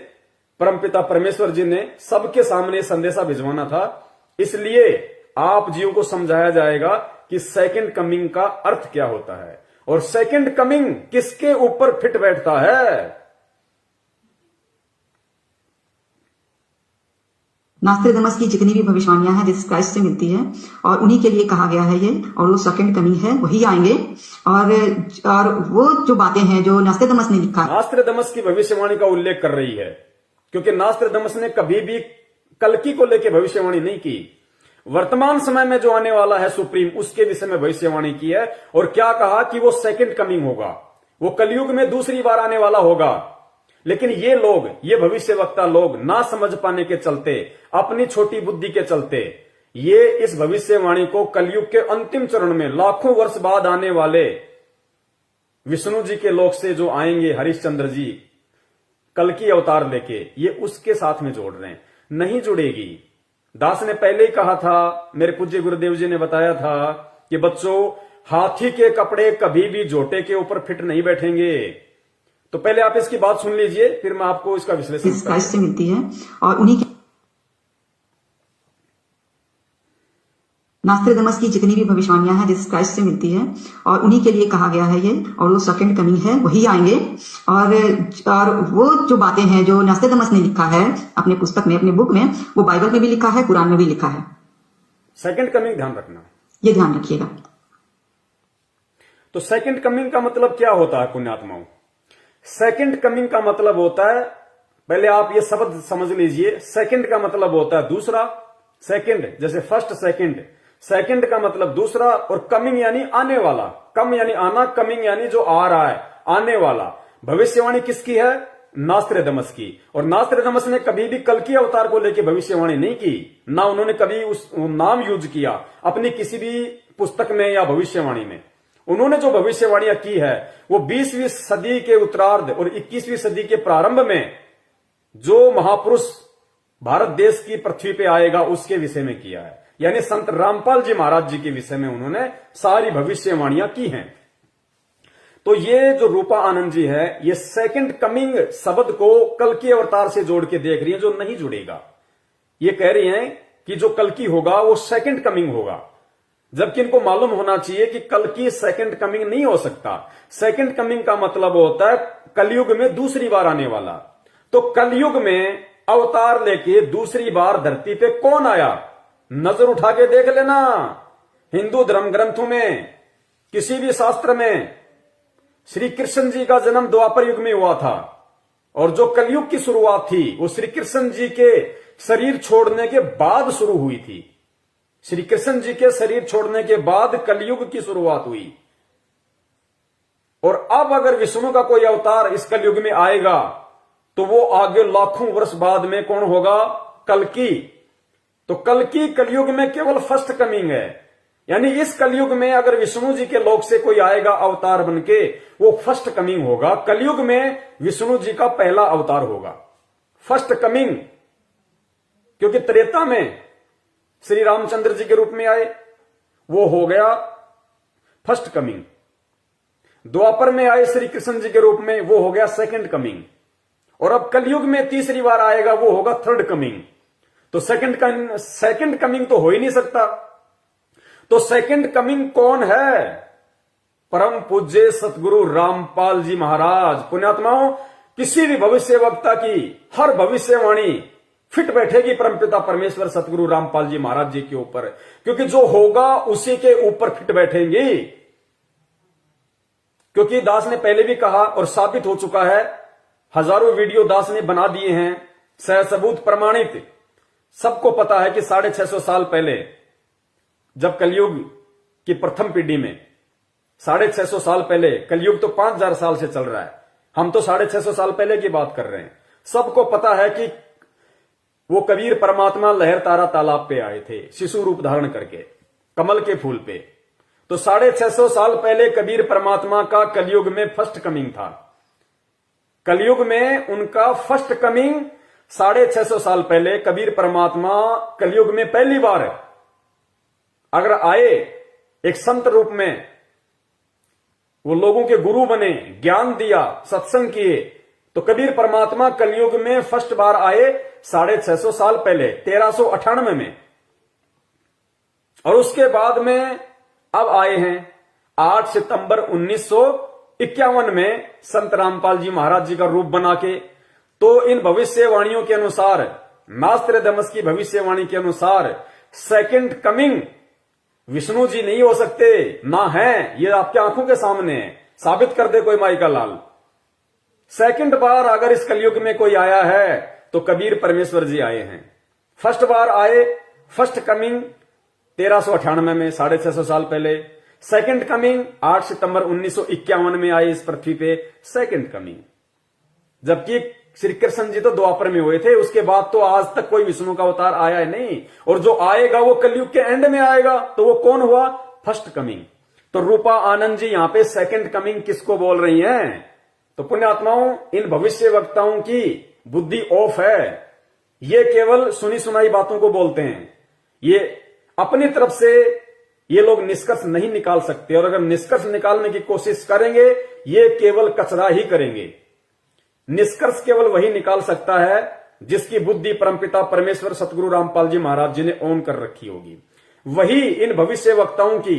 परमपिता परमेश्वर जी ने सबके सामने संदेशा भिजवाना था, इसलिए आप जीव को समझाया जाएगा कि सेकंड कमिंग का अर्थ क्या होता है और सेकंड कमिंग किसके ऊपर फिट बैठता है। नास्ट्रेडमस की जितनी भी भविष्यवाणियां हैं जीसस क्राइस्ट से मिलती है और उन्हीं के लिए कहा गया है ये, और वो सेकंड कमिंग है, वही आएंगे। और वो जो बातें हैं जो नास्ट्रेडमस ने लिखा, नास्ट्रेडमस की भविष्यवाणी का उल्लेख कर रही है, क्योंकि नास्ट्रेडमस ने कभी भी कल्कि को लेकर भविष्यवाणी नहीं की। वर्तमान समय में जो आने वाला है सुप्रीम, उसके विषय में भविष्यवाणी की है। और क्या कहा कि वो सेकंड कमिंग होगा, वो कलयुग में दूसरी बार आने वाला होगा। लेकिन ये लोग, ये भविष्यवक्ता लोग ना समझ पाने के चलते, अपनी छोटी बुद्धि के चलते, ये इस भविष्यवाणी को कलयुग के अंतिम चरण में लाखों वर्ष बाद आने वाले विष्णु जी के लोक से जो आएंगे, हरिश्चंद्र जी कल्कि अवतार लेके, ये उसके साथ में जोड़ रहे हैं। नहीं जुड़ेगी। दास ने पहले ही कहा था, मेरे पूज्य गुरुदेव जी ने बताया था कि बच्चों, हाथी के कपड़े कभी भी जोटे के ऊपर फिट नहीं बैठेंगे। तो पहले आप इसकी बात सुन लीजिए, फिर मैं आपको इसका विश्लेषण क्राइस्ट से मिलती है और उन्हीं की नास्ट्रेडमस की जितनी भी भविष्यवाणियां हैं जीसस क्राइस्ट से मिलती है और उन्हीं के लिए कहा गया है ये, और वो सेकंड कमिंग है, वही आएंगे। और वो जो बातें हैं जो नास्ट्रेडमस ने लिखा है अपने पुस्तक में, अपने बुक में, वो बाइबल में भी लिखा है, कुरान में भी लिखा है। सेकंड कमिंग ध्यान रखना, ये ध्यान रखिएगा। तो सेकंड कमिंग का मतलब क्या होता है पुण्यात्माओं? सेकंड कमिंग का मतलब होता है, पहले आप ये शब्द समझ लीजिए, सेकंड का मतलब होता है दूसरा सेकंड, जैसे फर्स्ट सेकंड, सेकंड का मतलब दूसरा, और कमिंग यानी आने वाला, कम यानी आना, कमिंग यानी जो आ रहा है, आने वाला। भविष्यवाणी किसकी है? नास्त्रेदमस की। और नास्त्रेदमस ने कभी भी कल की अवतार को लेकर भविष्यवाणी नहीं की, ना उन्होंने कभी उस नाम यूज किया अपनी किसी भी पुस्तक में या भविष्यवाणी में। उन्होंने जो भविष्यवाणियां की है वो 20वीं सदी के उत्तरार्ध और 21वीं सदी के प्रारंभ में जो महापुरुष भारत देश की पृथ्वी पे आएगा उसके विषय में किया है। यानी संत रामपाल जी महाराज जी के विषय में उन्होंने सारी भविष्यवाणियां की हैं। तो ये जो रूपा आनंद जी है, ये सेकंड कमिंग शब्द को कल की अवतार से जोड़ के देख रही है, जो नहीं जुड़ेगा। ये कह रही हैं कि जो कल की होगा वो सेकंड कमिंग होगा, जबकि इनको मालूम होना चाहिए कि कल की सेकंड कमिंग नहीं हो सकता। सेकंड कमिंग का मतलब होता है कलयुग में दूसरी बार आने वाला। तो कलयुग में अवतार लेके दूसरी बार धरती पे कौन आया? नजर उठा के देख लेना, हिंदू धर्म ग्रंथों में, किसी भी शास्त्र में श्री कृष्ण जी का जन्म द्वापर युग में हुआ था, और जो कलयुग की शुरुआत थी वो श्री कृष्ण जी के शरीर छोड़ने के बाद शुरू हुई थी। श्री कृष्ण जी के शरीर छोड़ने के बाद कलयुग की शुरुआत हुई। और अब अगर विष्णु का कोई अवतार इस कलयुग में आएगा तो वो आगे लाखों वर्ष बाद में कौन होगा? कल्कि। तो कल्कि कलयुग में केवल फर्स्ट कमिंग है। यानी इस कलयुग में अगर विष्णु जी के लोक से कोई आएगा अवतार बनके, वो फर्स्ट कमिंग होगा। कलयुग में विष्णु जी का पहला अवतार होगा, फर्स्ट कमिंग। क्योंकि त्रेता में श्री रामचंद्र जी के रूप में आए, वो हो गया फर्स्ट कमिंग। द्वापर में आए श्री कृष्ण जी के रूप में, वो हो गया सेकंड कमिंग। और अब कलयुग में तीसरी बार आएगा, वो होगा थर्ड कमिंग। तो सेकंड कमिंग तो हो ही नहीं सकता। तो सेकंड कमिंग कौन है? परम पूज्य सतगुरु रामपाल जी महाराज। पुण्यात्माओं, किसी भी भविष्य वक्ता की हर भविष्यवाणी फिट बैठेगी परमपिता परमेश्वर सतगुरु रामपाल जी महाराज जी के ऊपर, क्योंकि जो होगा उसी के ऊपर फिट बैठेंगी। क्योंकि दास ने पहले भी कहा और साबित हो चुका है, हजारों वीडियो दास ने बना दिए हैं, सहसबूत प्रमाणित। सबको पता है कि 650 साल पहले जब कलयुग की प्रथम पीढ़ी में, 650 साल पहले, कलयुग तो 5000 साल से चल रहा है, हम तो 650 साल पहले की बात कर रहे हैं। सबको पता है कि वो कबीर परमात्मा लहर तारा तालाब पे आए थे शिशु रूप धारण करके, कमल के फूल पे। तो 650 साल पहले कबीर परमात्मा का कलयुग में फर्स्ट कमिंग था। कलयुग में उनका फर्स्ट कमिंग 650 साल पहले कबीर परमात्मा कलयुग में पहली बार अगर आए एक संत रूप में, वो लोगों के गुरु बने, ज्ञान दिया, सत्संग किए, तो कबीर परमात्मा कलयुग में फर्स्ट बार आए 650 साल पहले 1398 में। और उसके बाद में अब आए हैं 8 सितंबर 1951 में संत रामपाल जी महाराज जी का रूप बना के। तो इन भविष्यवाणियों के अनुसार, नास्त्रेदमस की भविष्यवाणी के अनुसार, सेकंड कमिंग विष्णु जी नहीं हो सकते, ना है। ये आपकी आंखों के सामने है, साबित कर दे कोई माई का लाल। सेकंड बार अगर इस कलयुग में कोई आया है तो कबीर परमेश्वर जी आए हैं। फर्स्ट बार आए, फर्स्ट कमिंग 1398 में, 650 साल पहले। सेकंड कमिंग 8 सितंबर 1951 में आए इस पृथ्वी पे, सेकंड कमिंग। जबकि श्री कृष्ण जी तो द्वापर में हुए थे, उसके बाद तो आज तक कोई विष्णु का अवतार आया है नहीं। और जो आएगा वो कलयुग के एंड में आएगा, तो वो कौन हुआ? First coming. तो रूपा आनंद जी यहां पे सेकंड कमिंग किसको बोल रही हैं? तो पुण्यात्माओं, इन भविष्य वक्ताओं की बुद्धि ऑफ है। ये केवल सुनी सुनाई बातों को बोलते हैं। ये अपनी तरफ से ये लोग निष्कर्ष नहीं निकाल सकते, और अगर निष्कर्ष निकालने की कोशिश करेंगे ये केवल कचरा ही करेंगे। निष्कर्ष केवल वही निकाल सकता है जिसकी बुद्धि परमपिता परमेश्वर सतगुरु रामपाल जी महाराज जी ने ऑन कर रखी होगी। वही इन भविष्य वक्ताओं की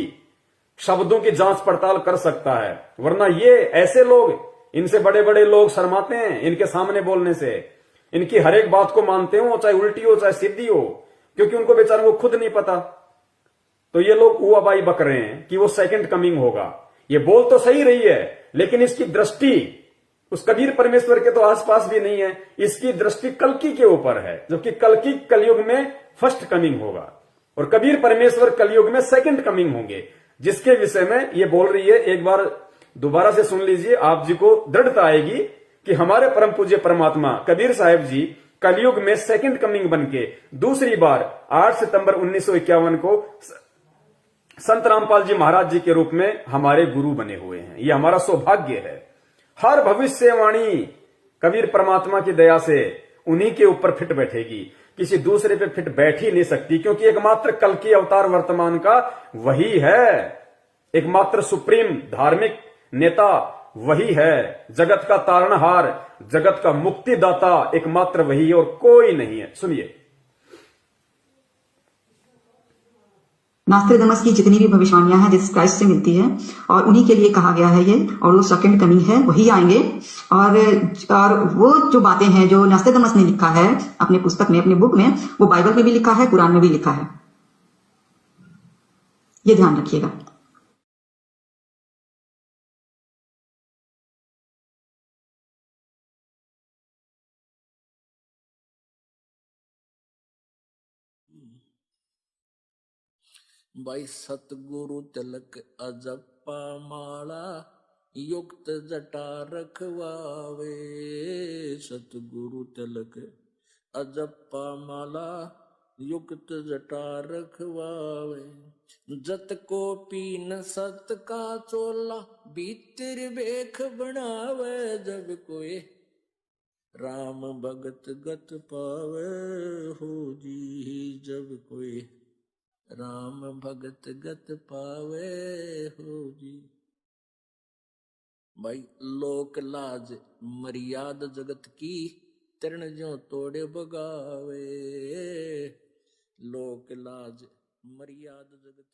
शब्दों की जांच पड़ताल कर सकता है। वरना ये ऐसे लोग, इनसे बड़े बड़े लोग शर्माते हैं इनके सामने बोलने से। इनकी हर एक बात को मानते हो, चाहे उल्टी हो चाहे सीधी हो, क्योंकि उनको बेचारों को खुद नहीं पता। तो ये लोग उआबाई बक रहे हैं कि वो सेकंड कमिंग होगा। ये बोल तो सही रही है, लेकिन इसकी दृष्टि उस कबीर परमेश्वर के तो आसपास भी नहीं है। इसकी दृष्टि कल्कि के ऊपर है, जबकि कल्कि कलयुग में फर्स्ट कमिंग होगा और कबीर परमेश्वर कलयुग में सेकंड कमिंग होंगे, जिसके विषय में ये बोल रही है। एक बार दोबारा से सुन लीजिए, आप जी को दृढ़ता आएगी कि हमारे परम पूज्य परमात्मा कबीर साहब जी कलयुग में सेकंड कमिंग बनके दूसरी बार 8 सितंबर 1951 को संत रामपाल जी महाराज जी के रूप में हमारे गुरु बने हुए हैं। ये हमारा सौभाग्य है। हर भविष्यवाणी कबीर परमात्मा की दया से उन्हीं के ऊपर फिट बैठेगी, किसी दूसरे पे फिट बैठ ही नहीं सकती, क्योंकि एकमात्र कल की अवतार वर्तमान का वही है। एकमात्र सुप्रीम धार्मिक नेता वही है। जगत का तारणहार, जगत का मुक्तिदाता एकमात्र वही है और कोई नहीं है। सुनिए, नास्ट्रेडमस की जितनी भी भविष्यवाणियां हैं जीसस क्राइस्ट से मिलती है और उन्हीं के लिए कहा गया है ये, और वो सेकंड कमिंग है, वही आएंगे। और वो जो बातें हैं जो नास्ट्रेडमस ने लिखा है अपने पुस्तक में, अपने बुक में, वो बाइबल में भी लिखा है, कुरान में भी लिखा है। ये ध्यान रखिएगा। भाई सतगुरु तिलक अजप्पा माला युक्त जटा रखवावे। सतगुरु तिलक अजप्पा माला युक्त जटा रखवावे। जत को पीन सत का चोला भीतर बेख बनावे। जब कोई राम भगत गत पावे हो जी। जब कोई राम भगत गत पावे हो जी। भाई लोक लाज मर्याद जगत की तरण जो तोड़े बगावे। लोक लाज मर्याद जगत